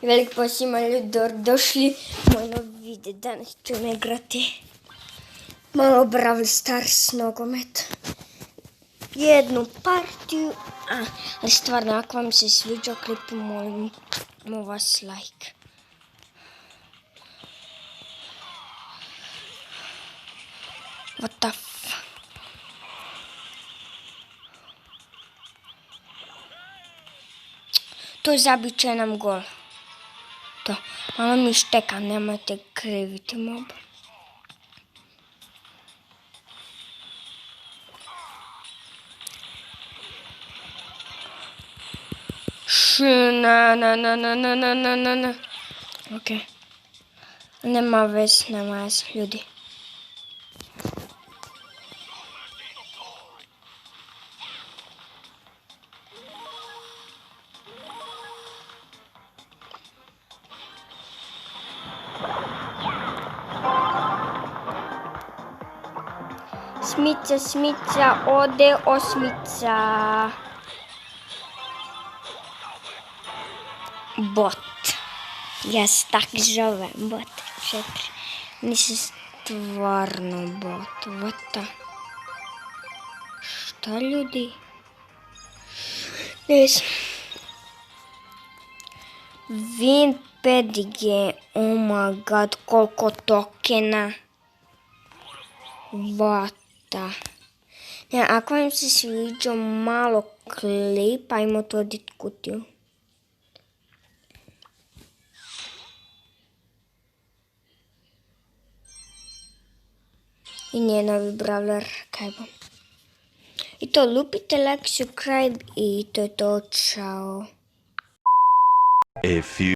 Velik pozdrav svima ljudi, došli u moj novi video. Danas ćemo igrati malo Brawl Stars nogomet. Jednu partiju, ali stvarno ako vam se sviđa klip, molim vas like. What the f... To zabit će nam gol. To, malo mi šteka, nemojte kriviti mob. Na. Ok. Nema vez, ljudi. Smica, ode osmica. Bot. Ja se tak zovem, bot 4. Nisam stvarno bot. What the... Šta ljudi? Nisam. Win pedige. Oh my god, koliko tokena. What the... Ja, ako vam se sviđa malo klip, ajmo to odit kutiju. I nije novi brawler, kaj bo. I to lupite like, subscribe i to je to, čao.